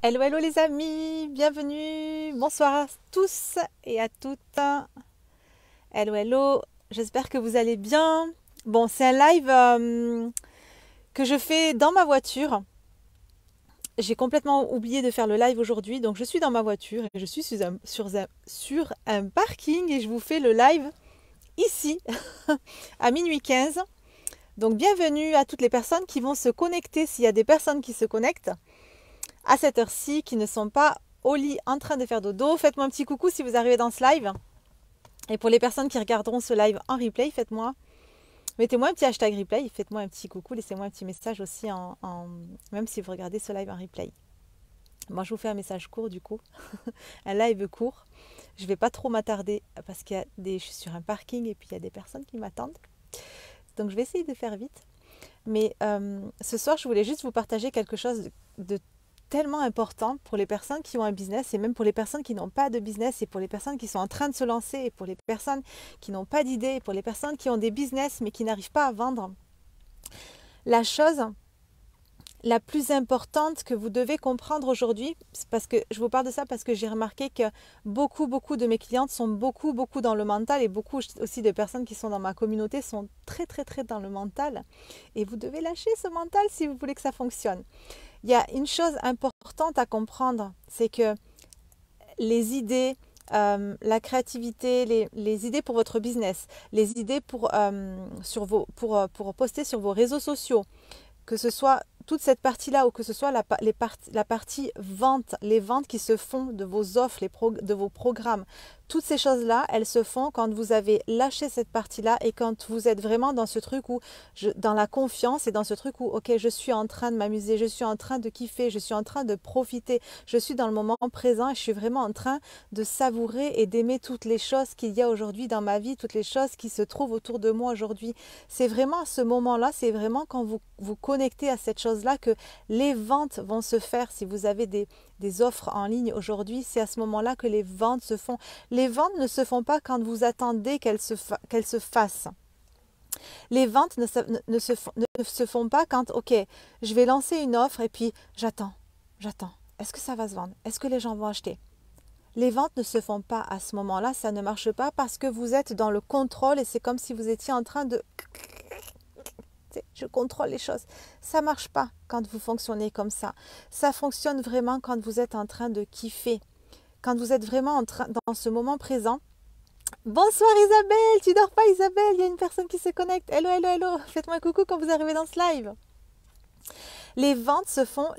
Hello, hello les amis, bienvenue, bonsoir à tous et à toutes. Hello, hello, j'espère que vous allez bien. Bon, c'est un live que je fais dans ma voiture. J'ai complètement oublié de faire le live aujourd'hui, donc je suis dans ma voiture et je suis sur un parking et je vous fais le live ici à minuit 15. Donc bienvenue à toutes les personnes qui vont se connecter, s'il y a des personnes qui se connectent à cette heure-ci, qui ne sont pas au lit en train de faire dodo. Faites-moi un petit coucou si vous arrivez dans ce live. Et pour les personnes qui regarderont ce live en replay, mettez-moi un petit hashtag replay, faites-moi un petit coucou, laissez-moi un petit message aussi, même si vous regardez ce live en replay. Moi, je vous fais un message court du coup, un live court. Je ne vais pas trop m'attarder parce je suis sur un parking et puis il y a des personnes qui m'attendent. Donc, je vais essayer de faire vite. Mais ce soir, je voulais juste vous partager quelque chose de tellement important pour les personnes qui ont un business et même pour les personnes qui n'ont pas de business et pour les personnes qui sont en train de se lancer et pour les personnes qui n'ont pas d'idée et pour les personnes qui ont des business mais qui n'arrivent pas à vendre. La chose la plus importante que vous devez comprendre aujourd'hui, parce que je vous parle de ça parce que j'ai remarqué que beaucoup de mes clientes sont beaucoup dans le mental et beaucoup aussi de personnes qui sont dans ma communauté sont très dans le mental et vous devez lâcher ce mental si vous voulez que ça fonctionne. Il y a une chose importante à comprendre, c'est que les idées, la créativité, les idées pour votre business, les idées pour poster sur vos réseaux sociaux, que ce soit toute cette partie-là ou que ce soit la partie vente, les ventes qui se font de vos offres, de vos programmes, toutes ces choses-là, elles se font quand vous avez lâché cette partie-là et quand vous êtes vraiment dans ce truc dans la confiance et dans ce truc où, ok, je suis en train de m'amuser, je suis en train de kiffer, je suis en train de profiter, je suis dans le moment présent et je suis vraiment en train de savourer et d'aimer toutes les choses qu'il y a aujourd'hui dans ma vie, toutes les choses qui se trouvent autour de moi aujourd'hui. C'est vraiment à ce moment-là, c'est vraiment quand vous vous connectez à cette chose-là que les ventes vont se faire. Si vous avez des offres en ligne aujourd'hui, c'est à ce moment-là que les ventes se font. Les ventes ne se font pas quand vous attendez qu'elles se fassent. Les ventes ne se font pas quand, ok, je vais lancer une offre et puis j'attends. Est-ce que ça va se vendre? Est-ce que les gens vont acheter? Les ventes ne se font pas à ce moment-là, ça ne marche pas parce que vous êtes dans le contrôle et c'est comme si vous étiez en train de... Je contrôle les choses. Ça ne marche pas quand vous fonctionnez comme ça. Ça fonctionne vraiment quand vous êtes en train de kiffer. Quand vous êtes vraiment dans ce moment présent. Bonsoir Isabelle, tu dors pas Isabelle, il y a une personne qui se connecte. Hello, hello, hello, faites-moi un coucou quand vous arrivez dans ce live. Les ventes se font,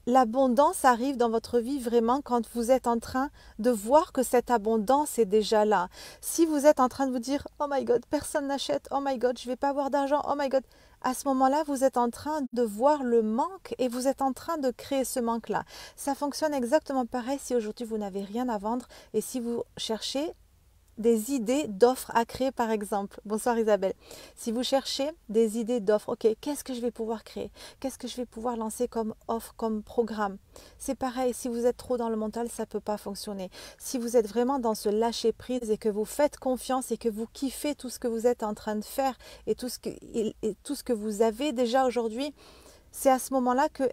l'abondance arrive dans votre vie vraiment quand vous êtes en train de voir que cette abondance est déjà là. Si vous êtes en train de vous dire « Oh my God, personne n'achète, oh my God, je ne vais pas avoir d'argent, oh my God », à ce moment-là, vous êtes en train de voir le manque et vous êtes en train de créer ce manque-là. Ça fonctionne exactement pareil si aujourd'hui vous n'avez rien à vendre et si vous cherchez des idées d'offres à créer par exemple. Bonsoir Isabelle. Si vous cherchez des idées d'offres, ok, qu'est-ce que je vais pouvoir créer? Qu'est-ce que je vais pouvoir lancer comme offre, comme programme? C'est pareil, si vous êtes trop dans le mental, ça ne peut pas fonctionner. Si vous êtes vraiment dans ce lâcher prise et que vous faites confiance et que vous kiffez tout ce que vous êtes en train de faire et tout ce que vous avez déjà aujourd'hui, c'est à ce moment-là que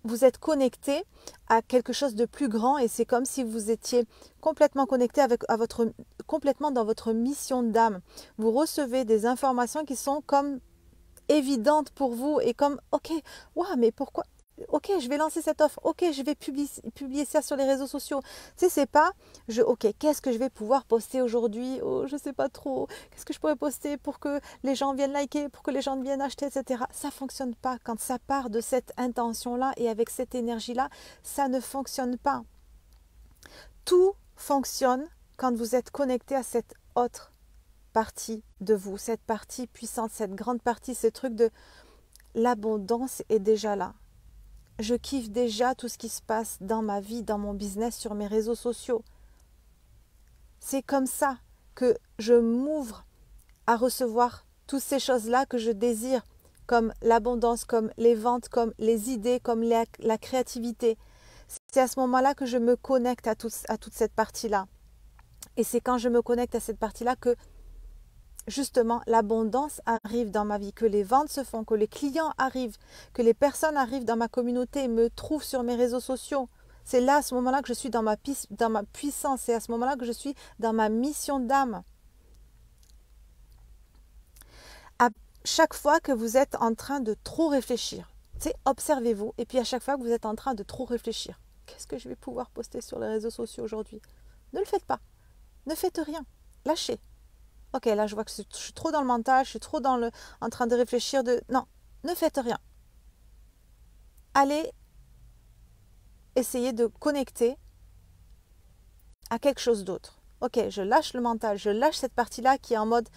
vous êtes connecté à quelque chose de plus grand et c'est comme si vous étiez complètement connecté complètement dans votre mission d'âme. Vous recevez des informations qui sont comme évidentes pour vous et comme ok, waouh, mais pourquoi? Ok, je vais lancer cette offre. Ok, je vais publier ça sur les réseaux sociaux. Tu sais, c'est pas, ok, qu'est-ce que je vais pouvoir poster aujourd'hui? Oh, je sais pas trop. Qu'est-ce que je pourrais poster pour que les gens viennent liker, pour que les gens viennent acheter, etc. Ça fonctionne pas quand ça part de cette intention-là et avec cette énergie-là, ça ne fonctionne pas. Tout fonctionne quand vous êtes connecté à cette autre partie de vous, cette partie puissante, cette grande partie, ce truc de l'abondance est déjà là. Je kiffe déjà tout ce qui se passe dans ma vie, dans mon business, sur mes réseaux sociaux. C'est comme ça que je m'ouvre à recevoir toutes ces choses-là que je désire, comme l'abondance, comme les ventes, comme les idées, comme la créativité. C'est à ce moment-là que je me connecte à toute cette partie-là. Et c'est quand je me connecte à cette partie-là que justement l'abondance arrive dans ma vie, que les ventes se font, que les clients arrivent, que les personnes arrivent dans ma communauté, me trouvent sur mes réseaux sociaux. C'est là, à ce moment-là, que je suis dans ma puissance. C'est à ce moment-là que je suis dans ma mission d'âme. À chaque fois que vous êtes en train de trop réfléchir, observez-vous. Et puis à chaque fois que vous êtes en train de trop réfléchir, qu'est-ce que je vais pouvoir poster sur les réseaux sociaux aujourd'hui? Ne le faites pas. Ne faites rien. Lâchez. Ok, là je vois que je suis trop dans le mental, je suis trop en train de réfléchir Non, ne faites rien. Allez essayer de connecter à quelque chose d'autre. Ok, je lâche le mental, je lâche cette partie-là qui est en mode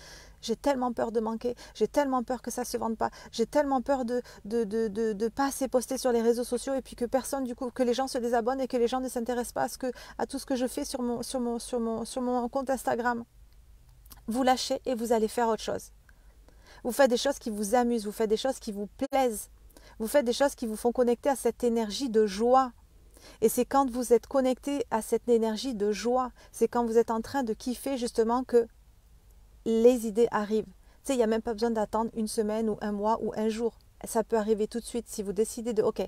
j'ai tellement peur de manquer, j'ai tellement peur que ça ne se vende pas, j'ai tellement peur de pas assez poster sur les réseaux sociaux et puis que personne, du coup, que les gens se désabonnent et que les gens ne s'intéressent pas à tout ce que je fais sur mon compte Instagram. Vous lâchez et vous allez faire autre chose. Vous faites des choses qui vous amusent, vous faites des choses qui vous plaisent, vous faites des choses qui vous font connecter à cette énergie de joie. Et c'est quand vous êtes connecté à cette énergie de joie, c'est quand vous êtes en train de kiffer justement que les idées arrivent. Tu sais, il n'y a même pas besoin d'attendre une semaine ou un mois ou un jour. Ça peut arriver tout de suite si vous décidez de, ok,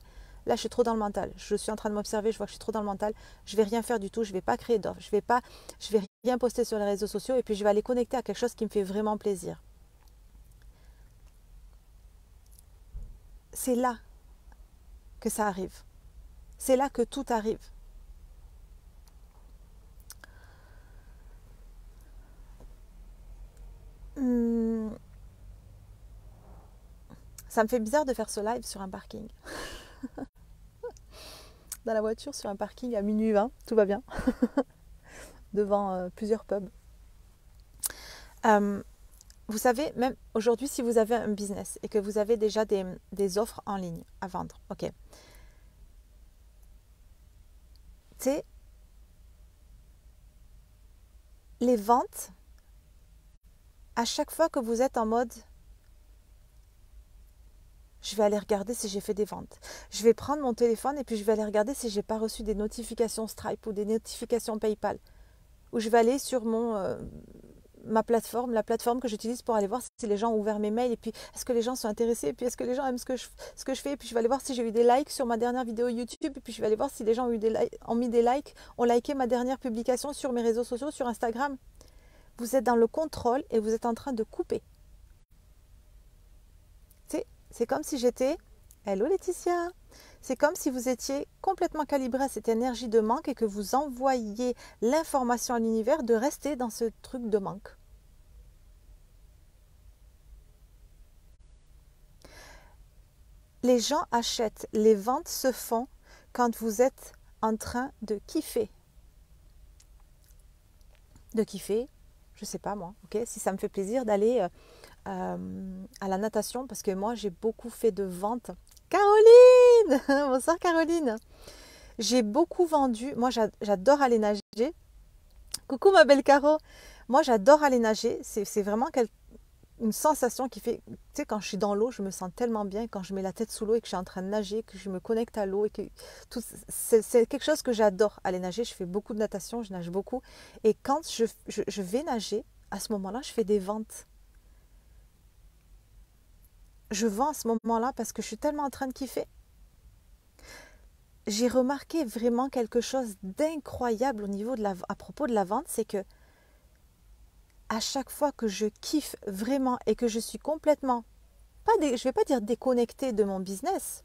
là je suis trop dans le mental, je suis en train de m'observer, je vois que je suis trop dans le mental, je vais rien faire du tout, je vais pas créer d'offres, je vais rien poster sur les réseaux sociaux et puis je vais aller connecter à quelque chose qui me fait vraiment plaisir. C'est là que ça arrive. C'est là que tout arrive. Ça me fait bizarre de faire ce live sur un parking. Dans la voiture, sur un parking à minuit 20, tout va bien. Devant plusieurs pubs. Vous savez, même aujourd'hui, si vous avez un business et que vous avez déjà des offres en ligne à vendre, ok. Tu sais, les ventes, à chaque fois que vous êtes en mode je vais aller regarder si j'ai fait des ventes. Je vais prendre mon téléphone et puis je vais aller regarder si j'ai pas reçu des notifications Stripe ou des notifications PayPal. Ou je vais aller sur ma plateforme, la plateforme que j'utilise pour aller voir si les gens ont ouvert mes mails et puis est-ce que les gens sont intéressés et puis est-ce que les gens aiment ce que je fais et puis je vais aller voir si j'ai eu des likes sur ma dernière vidéo YouTube et puis je vais aller voir si les gens ont mis des likes, ont liké ma dernière publication sur mes réseaux sociaux, sur Instagram. Vous êtes dans le contrôle et vous êtes en train de couper. C'est comme si j'étais... Hello Laetitia! C'est comme si vous étiez complètement calibré à cette énergie de manque et que vous envoyiez l'information à l'univers de rester dans ce truc de manque. Les gens achètent, les ventes se font quand vous êtes en train de kiffer. De kiffer, je sais pas moi, ok? Si ça me fait plaisir d'aller à la natation parce que moi j'ai beaucoup fait de ventes. Caroline! Bonsoir Caroline! J'ai beaucoup vendu, moi j'adore aller nager. Coucou ma belle Caro! Moi j'adore aller nager, c'est vraiment une sensation qui fait, tu sais, quand je suis dans l'eau, je me sens tellement bien, quand je mets la tête sous l'eau et que je suis en train de nager, que je me connecte à l'eau et que c'est quelque chose que j'adore, aller nager. Je fais beaucoup de natation, je nage beaucoup et quand je vais nager, à ce moment-là, je fais des ventes. Je vends à ce moment-là parce que je suis tellement en train de kiffer. J'ai remarqué vraiment quelque chose d'incroyable au niveau à propos de la vente, c'est que à chaque fois que je kiffe vraiment et que je suis complètement, je vais pas dire déconnectée de mon business,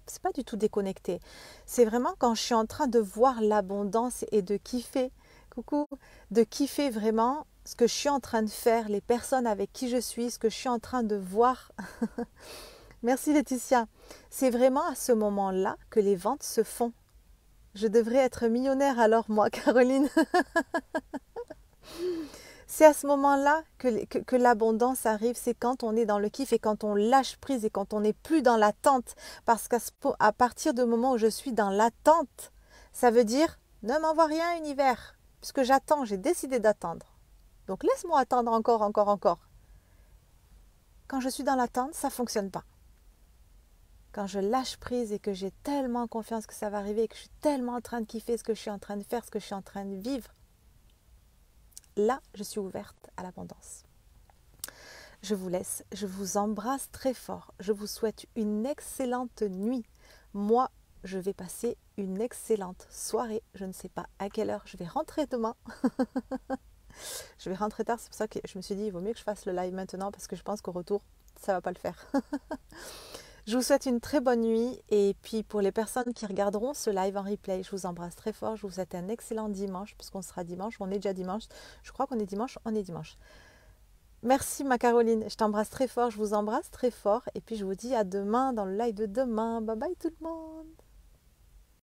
c'est pas du tout déconnecté. C'est vraiment quand je suis en train de voir l'abondance et de kiffer, coucou, de kiffer vraiment ce que je suis en train de faire, les personnes avec qui je suis, ce que je suis en train de voir. Merci Laetitia. C'est vraiment à ce moment-là que les ventes se font. Je devrais être millionnaire alors moi, Caroline. C'est à ce moment-là que l'abondance arrive, c'est quand on est dans le kiff et quand on lâche prise et quand on n'est plus dans l'attente. Parce qu'à partir du moment où je suis dans l'attente, ça veut dire ne m'envoie rien univers, puisque j'attends, j'ai décidé d'attendre. Donc laisse-moi attendre encore. Quand je suis dans l'attente, ça ne fonctionne pas. Quand je lâche prise et que j'ai tellement confiance que ça va arriver et que je suis tellement en train de kiffer ce que je suis en train de faire, ce que je suis en train de vivre, là, je suis ouverte à l'abondance. Je vous laisse, je vous embrasse très fort. Je vous souhaite une excellente nuit. Moi, je vais passer une excellente soirée. Je ne sais pas à quelle heure je vais rentrer demain. Je vais rentrer tard, c'est pour ça que je me suis dit, il vaut mieux que je fasse le live maintenant parce que je pense qu'au retour, ça va pas le faire. Je vous souhaite une très bonne nuit et puis pour les personnes qui regarderont ce live en replay, je vous embrasse très fort. Je vous souhaite un excellent dimanche puisqu'on sera dimanche, on est déjà dimanche. Je crois qu'on est dimanche, on est dimanche. Merci ma Caroline, je t'embrasse très fort, je vous embrasse très fort et puis je vous dis à demain dans le live de demain. Bye bye tout le monde.